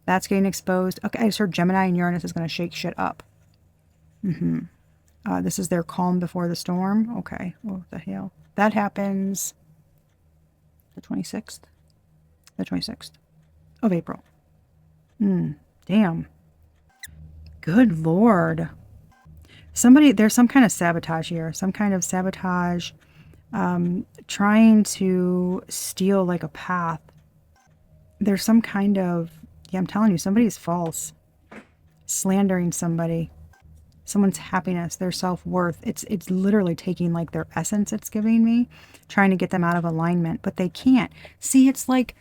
That's getting exposed. Okay, I just heard Gemini and Uranus is going to shake shit up. This is their calm before the storm. Okay, what the hell? That happens the 26th? The 26th of April. Damn. Good Lord. There's some kind of sabotage here. Some kind of sabotage. Trying to steal like a path. There's some kind of, yeah, I'm telling you, somebody's false. Slandering somebody. Someone's happiness, their self-worth. It's literally taking like their essence it's giving me. Trying to get them out of alignment. But they can't. See, it's like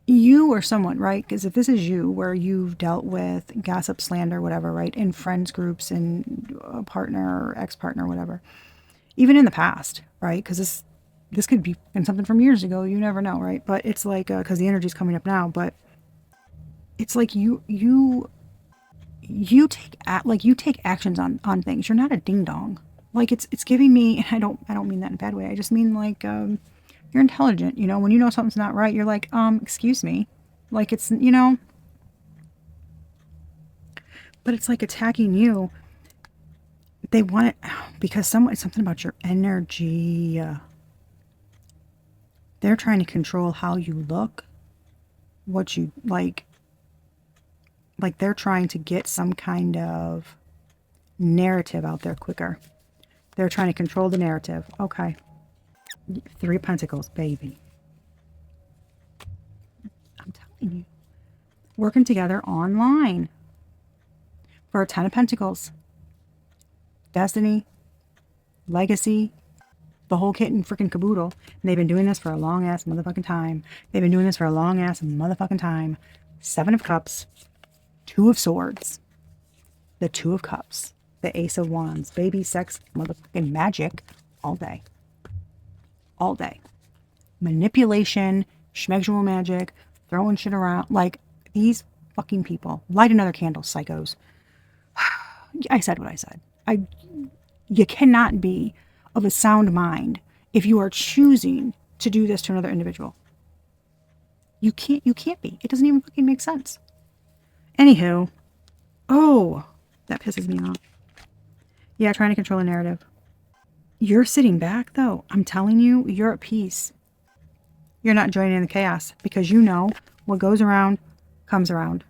you or someone, right? Because if this is you, where you've dealt with gossip, slander, whatever, right? In friends groups, and a partner or ex-partner, whatever. Even in the past, right? Because this could be in something from years ago. You never know, right? But it's like, because the energy's coming up now, but it's like you take actions on things. You're not a ding dong. Like it's giving me, and I don't mean that in a bad way. I just mean like, you're intelligent, you know, when you know something's not right, you're like, excuse me. Like it's, you know, but it's like attacking you. They want it because something about your energy. They're trying to control how you look, what you like they're trying to get some kind of narrative out there quicker. They're trying to control the narrative. Okay. 3 of Pentacles, baby. I'm telling you. Working together online. For a 10 of Pentacles. Destiny. Legacy. The whole kit and freaking caboodle. And they've been doing this for a long ass motherfucking time. 7 of Cups. 2 of Swords. The 2 of Cups. The Ace of Wands. Baby, sex, motherfucking magic. All day. All day. Manipulation, schmegsual magic, throwing shit around. Like, these fucking people. Light another candle, psychos. I said what I said. You cannot be of a sound mind if you are choosing to do this to another individual. You can't be. It doesn't even fucking make sense. Anywho. Oh, that pisses me off. Yeah, trying to control a narrative. You're sitting back, though. I'm telling you, you're at peace. You're not joining in the chaos because you know what goes around comes around.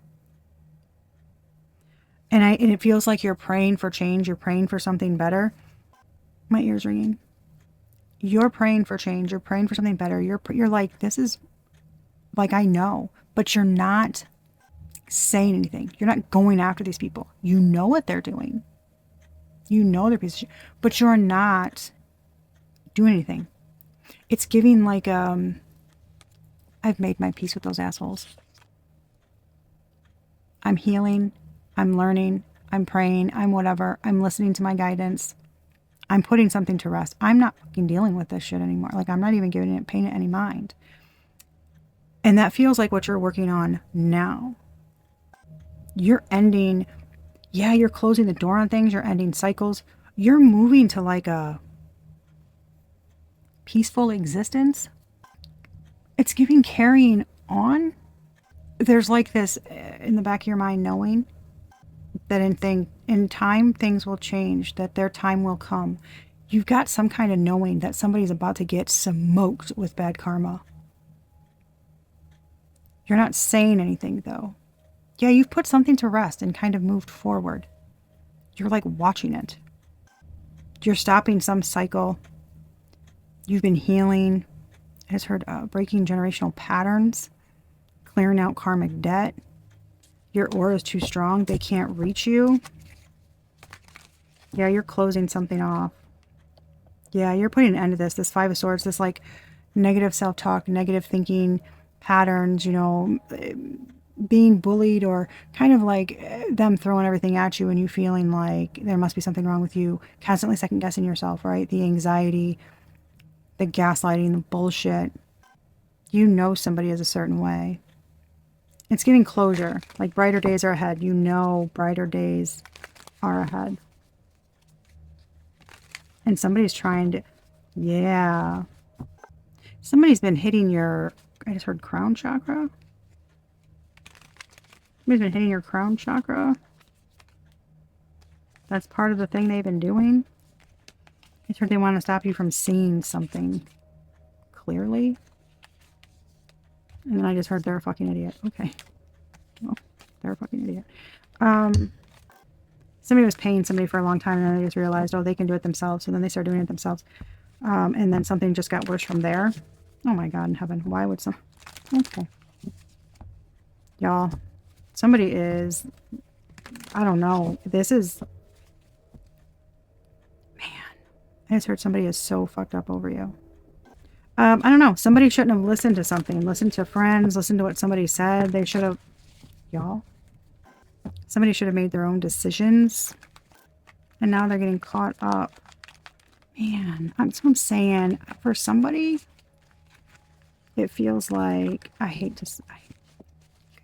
And it feels like you're praying for change. You're praying for something better. My ear's ringing. You're praying for change. You're praying for something better. You're like, this is like, I know, but you're not saying anything. You're not going after these people. You know what they're doing. You know they're pieces of shit, but you're not doing anything. It's giving like, I've made my peace with those assholes. I'm healing. I'm learning. I'm praying. I'm whatever. I'm listening to my guidance. I'm putting something to rest. I'm not fucking dealing with this shit anymore. Like, I'm not even paying it any mind. And that feels like what you're working on now. You're ending, yeah, you're closing the door on things. You're ending cycles. You're moving to like a peaceful existence. It's giving carrying on. There's like this in the back of your mind knowing that in time things will change, that their time will come. You've got some kind of knowing that somebody's about to get smoked with bad karma. You're not saying anything though. Yeah, you've put something to rest and kind of moved forward. You're like watching it. You're stopping some cycle. You've been healing. I just heard breaking generational patterns, clearing out karmic debt. Your aura is too strong. They can't reach you. Yeah, you're closing something off. Yeah, you're putting an end to this. This Five of Swords, this like negative self-talk, negative thinking patterns, you know, being bullied or kind of like them throwing everything at you and you feeling like there must be something wrong with you. Constantly second guessing yourself, right? The anxiety, the gaslighting, the bullshit. You know somebody is a certain way. It's giving closure. Like brighter days are ahead. You know brighter days are ahead. And somebody's trying to, yeah. Somebody's been hitting your, I just heard crown chakra. Somebody's been hitting your crown chakra. That's part of the thing they've been doing. I just heard they want to stop you from seeing something clearly. And then I just heard they're a fucking idiot. Okay. Well, they're a fucking idiot. Somebody was paying somebody for a long time and then they just realized, oh, they can do it themselves. So then they started doing it themselves. And then something just got worse from there. Oh my God in heaven. Why would some... Okay. Y'all, somebody is... I don't know. This is... Man. I just heard somebody is so fucked up over you. I don't know. Somebody shouldn't have listened to something. Listened to friends. Listened to what somebody said. They should have... Y'all. Somebody should have made their own decisions. And now they're getting caught up. Man, that's what I'm saying. For somebody, it feels like... I hate to...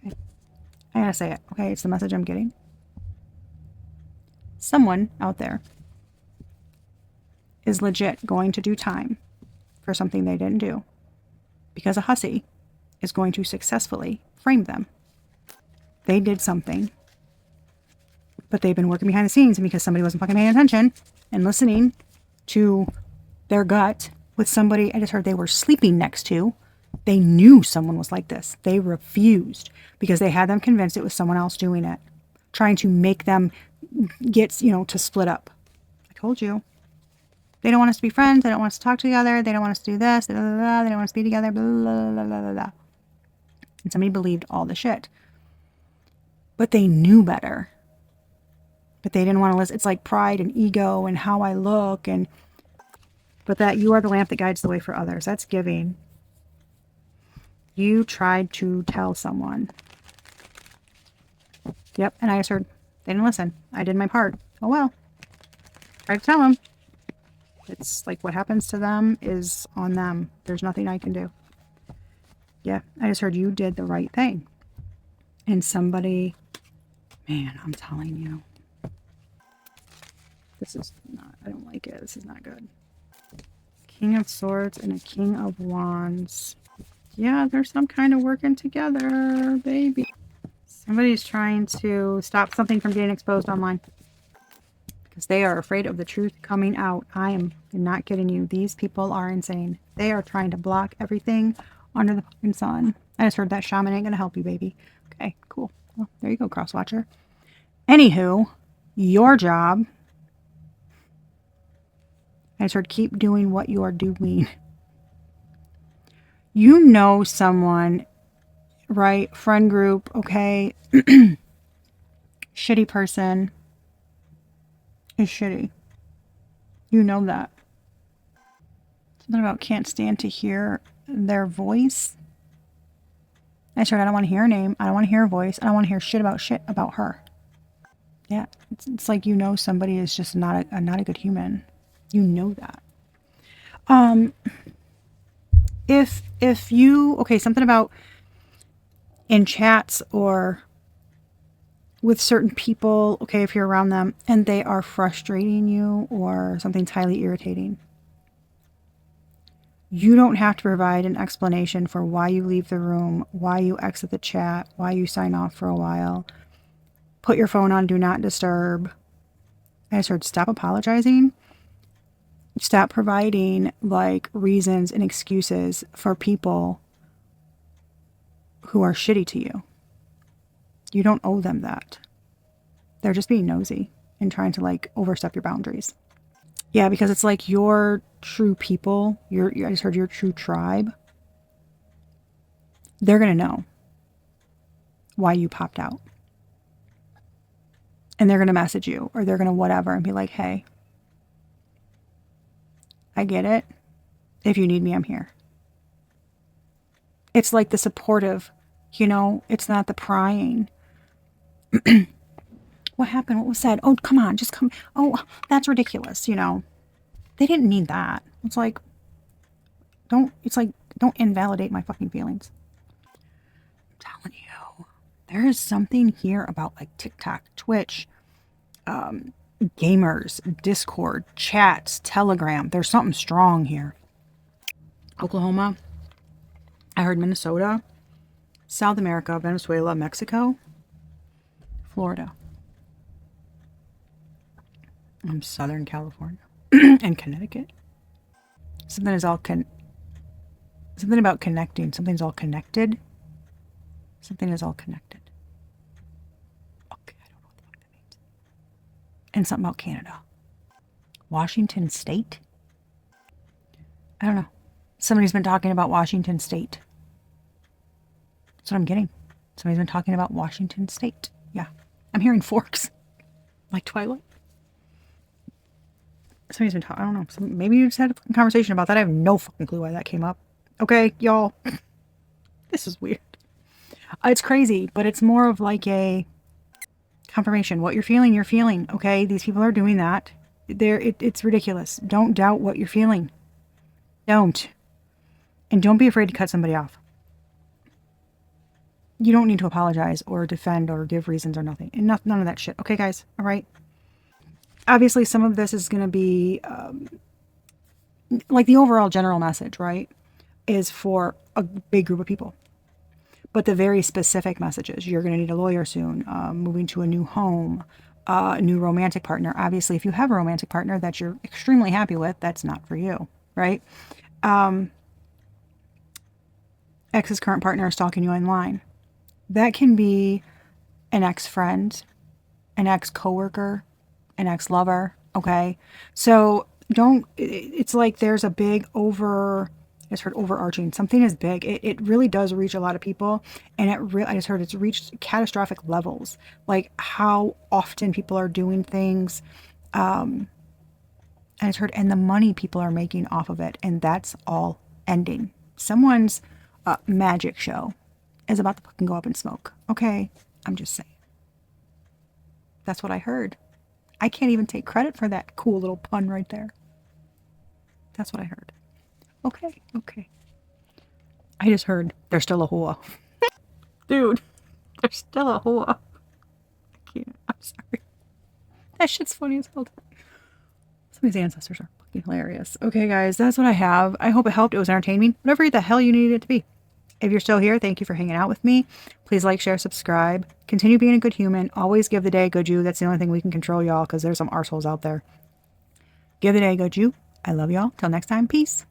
Okay. I gotta say it. Okay, it's the message I'm getting. Someone out there is legit going to do time for something they didn't do. Because a hussy is going to successfully frame them. They did something. But they've been working behind the scenes, and because somebody wasn't fucking paying attention and listening to their gut with somebody I just heard they were sleeping next to, they knew someone was like this. They refused because they had them convinced it was someone else doing it, trying to make them get, you know, to split up. I told you. They don't want us to be friends. They don't want us to talk together. They don't want us to do this. Blah, blah, blah. They don't want us to be together. Blah, blah, blah, blah, blah. And somebody believed all the shit. But they knew better. But they didn't want to listen. It's like pride and ego and how I look. But that you are the lamp that guides the way for others. That's giving. You tried to tell someone. Yep. And I just heard, they didn't listen. I did my part. Oh, well. Tried to tell them. It's like what happens to them is on them. There's nothing I can do. Yeah. I just heard you did the right thing. And somebody, man, I'm telling you. This is not, I don't like it. This is not good. King of Swords and a King of Wands. Yeah, there's some kind of working together, baby. Somebody's trying to stop something from getting exposed online. because they are afraid of the truth coming out. I am not kidding you. These people are insane. They are trying to block everything under the fucking sun. I just heard that shaman ain't gonna help you, baby. Okay, cool. Well, there you go, crosswatcher. Anywho, your job. I just heard keep doing what you are doing. You know someone, right? Friend group, okay? Shitty person is shitty. You know that. Something about can't stand to hear their voice. I said, I don't want to hear her name. I don't want to hear her voice. I don't want to hear shit about her. Yeah, it's like you know somebody is just not a good human. You know that. If you something about in chats or with certain people, okay, if you're around them and they are frustrating you or something's highly irritating, you don't have to provide an explanation for why you leave the room, why you exit the chat, why you sign off for a while. Put your phone on do not disturb. I just heard stop apologizing. Stop providing like reasons and excuses for people who are shitty to you. You don't owe them that. They're just being nosy and trying to like overstep your boundaries. Yeah, because it's like your true people, I just heard your true tribe. They're going to know why you popped out. And they're going to message you or they're going to whatever and be like, hey, I get it. If you need me, I'm here. It's like the supportive, it's not the prying. What happened? What was said? Oh, come on, just come. Oh, that's ridiculous. They didn't need that. It's like, don't invalidate my fucking feelings. I'm telling you, there is something here about like TikTok, Twitch, gamers, Discord, chats, Telegram. There's something strong here. Oklahoma. I heard Minnesota, South America, Venezuela, Mexico, Florida, Southern California, and Connecticut. Something about connecting. Something's all connected. Something is all connected. Okay, I don't know what the fuck that means. And something about Canada. Washington State? I don't know. Somebody's been talking about Washington State. That's what I'm getting. Somebody's been talking about Washington State. Yeah. I'm hearing forks. Like Twilight. Somebody's been talking. I don't know. Maybe you just had a conversation about that. I have no fucking clue why that came up. Okay, y'all. This is weird. It's crazy, but it's more of like a confirmation. What you're feeling, you're feeling. Okay, these people are doing that. It's ridiculous. Don't doubt what you're feeling. Don't. And don't be afraid to cut somebody off. You don't need to apologize or defend or give reasons or nothing. And none of that shit. Okay, guys? All right? Obviously, some of this is going to be like the overall general message, right? Is for a big group of people. But the very specific messages, you're going to need a lawyer soon, moving to a new home, a new romantic partner. Obviously, if you have a romantic partner that you're extremely happy with, that's not for you, right? Ex's current partner is stalking you online. That can be an ex-friend, an ex-coworker, an ex-lover, okay? So it's like there's a big I just heard overarching. Something is big. It really does reach a lot of people. And I just heard it's reached catastrophic levels. Like how often people are doing things. I just heard, and the money people are making off of it. And that's all ending. Someone's magic show is about to fucking go up in smoke. Okay? I'm just saying. That's what I heard. I can't even take credit for that cool little pun right there. That's what I heard. Okay. I just heard there's still a whore. Dude, there's still a whore. I can't. I'm sorry. That shit's funny as hell. Some of these ancestors are fucking hilarious. Okay, guys, that's what I have. I hope it helped. It was entertaining. Whatever the hell you needed it to be. If you're still here, thank you for hanging out with me. Please like, share, subscribe. Continue being a good human. Always give the day a good you. That's the only thing we can control, y'all, because there's some arseholes out there. Give the day a good you. I love y'all. Till next time, peace.